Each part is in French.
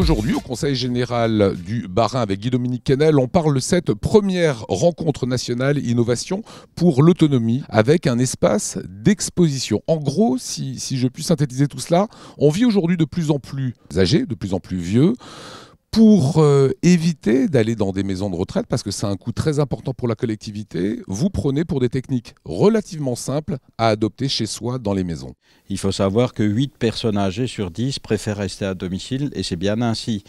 aujourd'hui au Conseil général du Bas-Rhin avec Guy-Dominique Kennel. On parle de cette première rencontre nationale innovation pour l'autonomie avec un espace d'exposition. En gros, si je puis synthétiser tout cela, on vit aujourd'hui de plus en plus âgés, de plus en plus vieux. Pour éviter d'aller dans des maisons de retraite, parce que c'est un coût très important pour la collectivité, vous prenez pour des techniques relativement simples à adopter chez soi dans les maisons. Il faut savoir que 8 personnes âgées sur 10 préfèrent rester à domicile et c'est bien ainsi.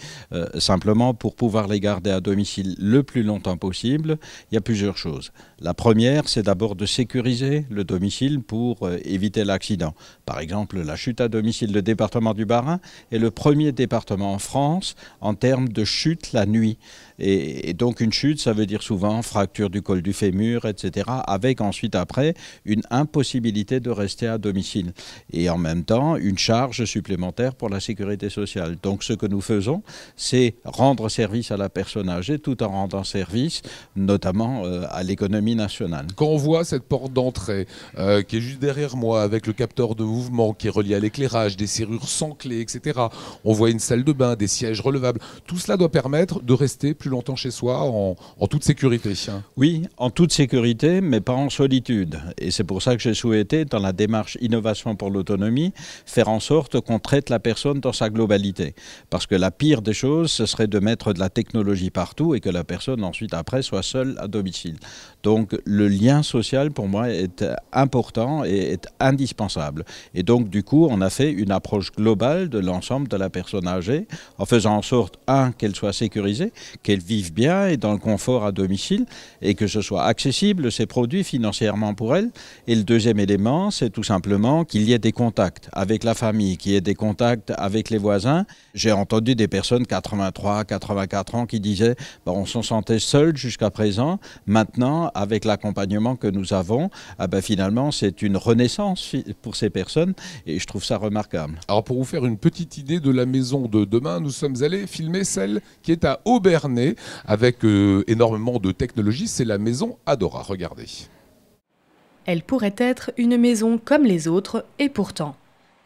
Simplement, pour pouvoir les garder à domicile le plus longtemps possible, il y a plusieurs choses. La première, c'est d'abord de sécuriser le domicile pour éviter l'accident. Par exemple, la chute à domicile, le département du Bas-Rhin est le premier département en France en termes de chute la nuit. Et donc une chute, ça veut dire souvent fracture du col du fémur, etc. avec ensuite après une impossibilité de rester à domicile. Et en même temps, une charge supplémentaire pour la sécurité sociale. Donc ce que nous faisons, c'est rendre service à la personne âgée tout en rendant service notamment à l'économie nationale. Quand on voit cette porte d'entrée qui est juste derrière moi avec le capteur de mouvement qui est relié à l'éclairage, des serrures sans clé, etc. On voit une salle de bain, des sièges relevables. Tout cela doit permettre de rester plus longtemps chez soi en toute sécurité. Oui, en toute sécurité, mais pas en solitude. Et c'est pour ça que j'ai souhaité, dans la démarche innovation pour l'autonomie, faire en sorte qu'on traite la personne dans sa globalité. Parce que la pire des choses, ce serait de mettre de la technologie partout et que la personne ensuite après soit seule à domicile. Donc le lien social pour moi est important et est indispensable. Et donc du coup, on a fait une approche globale de l'ensemble de la personne âgée en faisant en sorte, qu'elle soit sécurisée, qu'elle vive bien et dans le confort à domicile et que ce soit accessible, ces produits, financièrement pour elle. Et le deuxième élément, c'est tout simplement qu'il y ait des contacts avec la famille, qu'il y ait des contacts avec les voisins. J'ai entendu des personnes 83, 84 ans qui disaient on s'en sentait seul jusqu'à présent. Maintenant, avec l'accompagnement que nous avons, finalement, c'est une renaissance pour ces personnes et je trouve ça remarquable. Alors pour vous faire une petite idée de la maison de demain, nous sommes allés filmer celle qui est à Obernai avec énormément de technologie. C'est la maison Adora. Regardez. Elle pourrait être une maison comme les autres et pourtant.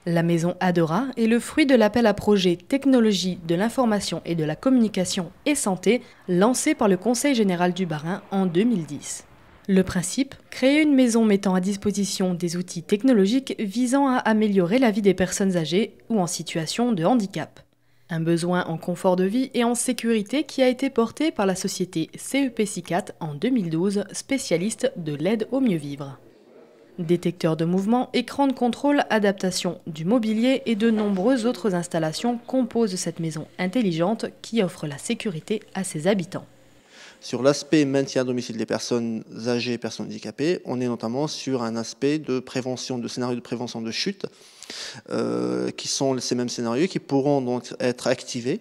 La maison Adora est le fruit de l'appel à projet Technologie de l'information et de la communication et santé lancé par le Conseil général du Bas-Rhin en 2010. Le principe, créer une maison mettant à disposition des outils technologiques visant à améliorer la vie des personnes âgées ou en situation de handicap. Un besoin en confort de vie et en sécurité qui a été porté par la société CEP SICAT en 2012, spécialiste de l'aide au mieux vivre. Détecteurs de mouvement, écran de contrôle, adaptation du mobilier et de nombreuses autres installations composent cette maison intelligente qui offre la sécurité à ses habitants. Sur l'aspect maintien à domicile des personnes âgées et personnes handicapées, on est notamment sur un aspect de prévention, de scénario de prévention de chute, qui sont ces mêmes scénarios qui pourront donc être activés.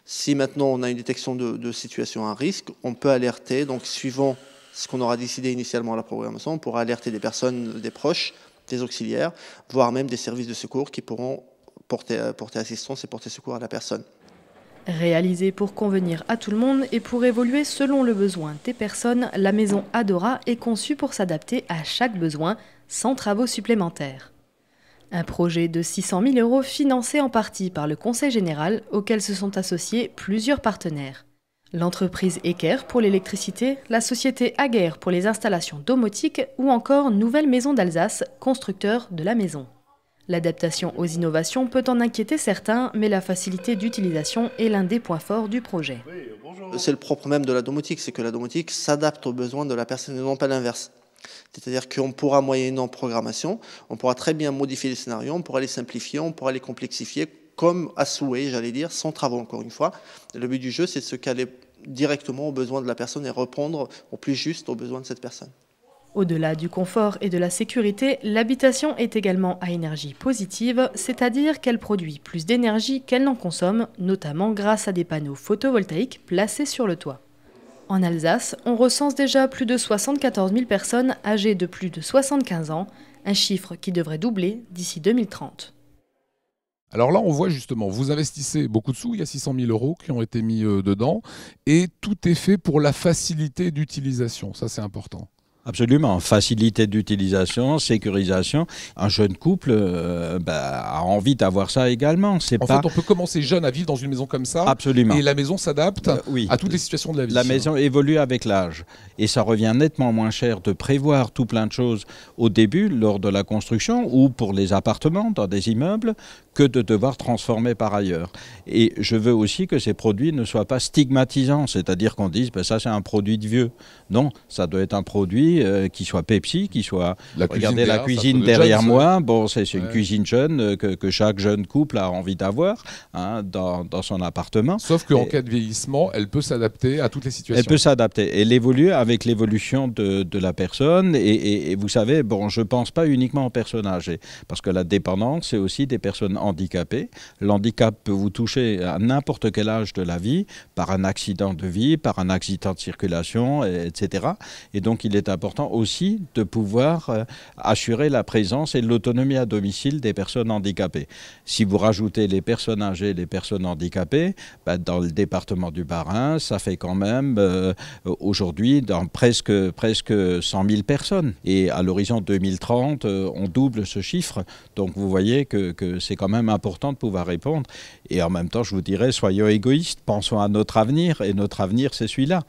Si maintenant on a une détection de situation à risque, on peut alerter, donc suivant ce qu'on aura décidé initialement à la programmation, on pourra alerter des personnes, des proches, des auxiliaires, voire même des services de secours qui pourront porter assistance et porter secours à la personne. Réalisée pour convenir à tout le monde et pour évoluer selon le besoin des personnes, la maison Adora est conçue pour s'adapter à chaque besoin, sans travaux supplémentaires. Un projet de 600 000 € financé en partie par le Conseil général, auquel se sont associés plusieurs partenaires. L'entreprise Eker pour l'électricité, la société Aguerre pour les installations domotiques ou encore Nouvelle Maison d'Alsace, constructeur de la maison. L'adaptation aux innovations peut en inquiéter certains, mais la facilité d'utilisation est l'un des points forts du projet. C'est le propre même de la domotique, c'est que la domotique s'adapte aux besoins de la personne et non pas l'inverse. C'est-à-dire qu'on pourra, moyennant programmation, on pourra très bien modifier les scénarios, on pourra les simplifier, on pourra les complexifier, comme à souhait, j'allais dire, sans travaux encore une fois. Le but du jeu, c'est de se caler directement aux besoins de la personne et répondre au plus juste aux besoins de cette personne. Au-delà du confort et de la sécurité, l'habitation est également à énergie positive, c'est-à-dire qu'elle produit plus d'énergie qu'elle n'en consomme, notamment grâce à des panneaux photovoltaïques placés sur le toit. En Alsace, on recense déjà plus de 74 000 personnes âgées de plus de 75 ans, un chiffre qui devrait doubler d'ici 2030. Alors là, on voit justement, vous investissez beaucoup de sous, il y a 600 000 € qui ont été mis dedans, et tout est fait pour la facilité d'utilisation, ça c'est important. Absolument, facilité d'utilisation, sécurisation. Un jeune couple a envie d'avoir ça également. En fait, on peut commencer jeune à vivre dans une maison comme ça. Absolument. Et la maison s'adapte oui. à toutes les situations de la vie. La maison évolue avec l'âge. Et ça revient nettement moins cher de prévoir tout plein de choses au début, lors de la construction, ou pour les appartements dans des immeubles, que de devoir transformer par ailleurs. Et je veux aussi que ces produits ne soient pas stigmatisants, c'est-à-dire qu'on dise ça c'est un produit de vieux. Non, ça doit être un produit qui soit Pepsi, qui soit... Regardez la cuisine derrière moi, c'est une cuisine jeune que chaque jeune couple a envie d'avoir dans son appartement. Sauf qu'en cas de vieillissement, elle peut s'adapter à toutes les situations. Elle peut s'adapter. Elle évolue avec l'évolution de la personne. Et vous savez, je ne pense pas uniquement aux personnes âgées, parce que la dépendance, c'est aussi des personnes handicapées. L'handicap peut vous toucher à n'importe quel âge de la vie, par un accident de vie, par un accident de circulation, etc. Et donc, il est important aussi de pouvoir assurer la présence et l'autonomie à domicile des personnes handicapées. Si vous rajoutez les personnes âgées et les personnes handicapées, dans le département du Bas-Rhin, ça fait quand même aujourd'hui dans presque 100 000 personnes. Et à l'horizon 2030, on double ce chiffre. Donc vous voyez que c'est quand même important de pouvoir répondre. Et en même temps, je vous dirais, soyons égoïstes, pensons à notre avenir. Et notre avenir, c'est celui-là.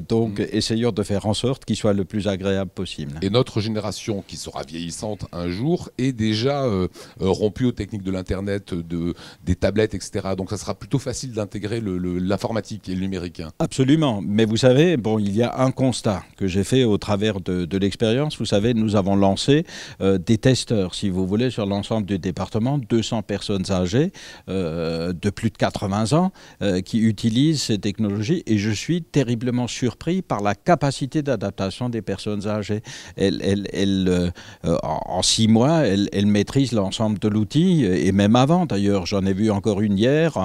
Donc essayons de faire en sorte qu'il soit le plus agréable possible. Et notre génération, qui sera vieillissante un jour, est déjà rompue aux techniques de l'Internet, des tablettes, etc. Donc ça sera plutôt facile d'intégrer l'informatique et le numérique. Absolument. Mais vous savez, il y a un constat que j'ai fait au travers de l'expérience. Vous savez, nous avons lancé des testeurs, si vous voulez, sur l'ensemble du département, 200 personnes âgées de plus de 80 ans qui utilisent ces technologies. Et je suis terriblement surpris par la capacité d'adaptation des personnes âgées. En 6 mois, elles maîtrisent l'ensemble de l'outil, et même avant d'ailleurs. J'en ai vu encore une hier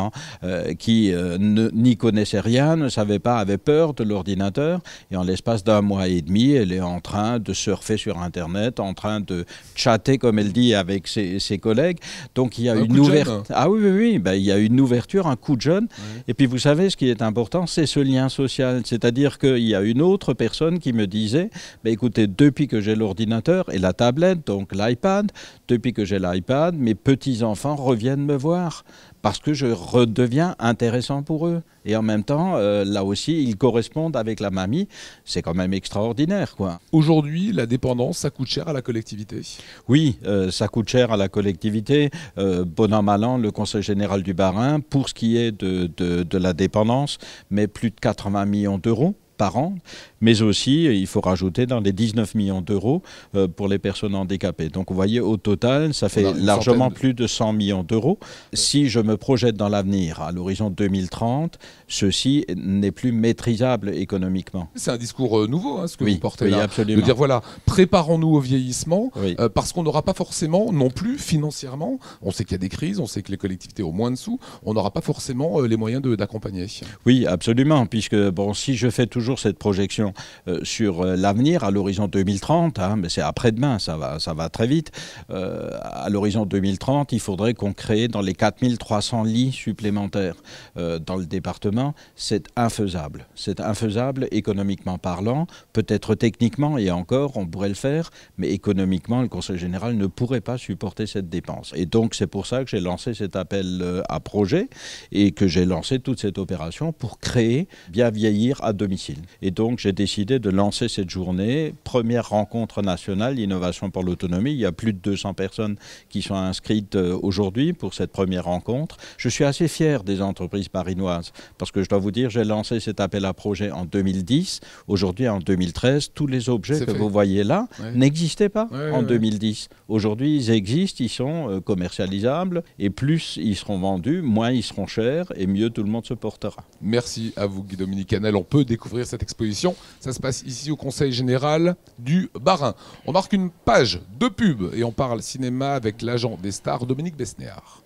qui n'y connaissait rien, ne savait pas, avait peur de l'ordinateur. Et en l'espace d'1 mois et demi, elle est en train de surfer sur Internet, en train de chatter, comme elle dit, avec ses collègues. Donc il y a une ouverture. Ah oui, il y a une ouverture, un coup de jeune. Oui. Et puis vous savez, ce qui est important, c'est ce lien social. C'est-à-dire qu'il y a une autre personne qui me disait, écoutez, depuis que j'ai l'ordinateur et la tablette, donc l'iPad, depuis que j'ai l'iPad, mes petits-enfants reviennent me voir parce que je redeviens intéressant pour eux. Et en même temps, là aussi, ils correspondent avec la mamie. C'est quand même extraordinaire, quoi. Aujourd'hui, la dépendance, ça coûte cher à la collectivité? Oui, ça coûte cher à la collectivité. Bon an, mal an, le Conseil général du Bas-Rhin, pour ce qui est de la dépendance, met plus de 80 millions d'euros par an, mais aussi, il faut rajouter dans les 19 millions d'euros pour les personnes handicapées. Donc vous voyez, au total, ça fait largement plus de 100 millions d'euros. Si je me projette dans l'avenir, à l'horizon 2030, ceci n'est plus maîtrisable économiquement. C'est un discours nouveau, ce que vous portez là. Oui, absolument. De dire, voilà, préparons-nous au vieillissement, parce qu'on n'aura pas forcément, non plus financièrement, on sait qu'il y a des crises, on sait que les collectivités ont moins de sous, on n'aura pas forcément les moyens d'accompagner. Oui, absolument, puisque si je fais toujours cette projection sur l'avenir à l'horizon 2030, mais c'est après-demain, ça va très vite. À l'horizon 2030, il faudrait qu'on crée dans les 4300 lits supplémentaires dans le département. C'est infaisable. C'est infaisable économiquement parlant, peut-être techniquement, et encore, on pourrait le faire, mais économiquement, le Conseil général ne pourrait pas supporter cette dépense. Et donc, c'est pour ça que j'ai lancé cet appel à projet et que j'ai lancé toute cette opération pour créer Bien vieillir à domicile. Et donc, j'ai décidé de lancer cette journée, première rencontre nationale, Innovation pour l'autonomie. Il y a plus de 200 personnes qui sont inscrites aujourd'hui pour cette première rencontre. Je suis assez fier des entreprises parinoises parce que je dois vous dire, j'ai lancé cet appel à projet en 2010. Aujourd'hui, en 2013, tous les objets que vous voyez là n'existaient pas en 2010. Aujourd'hui, ils existent, ils sont commercialisables et plus ils seront vendus, moins ils seront chers et mieux tout le monde se portera. Merci à vous, Guy-Dominique Canel. On peut découvrir cette exposition. Ça se passe ici au Conseil général du Bas-Rhin. On marque une page de pub et on parle cinéma avec l'agent des stars Dominique Besnéard.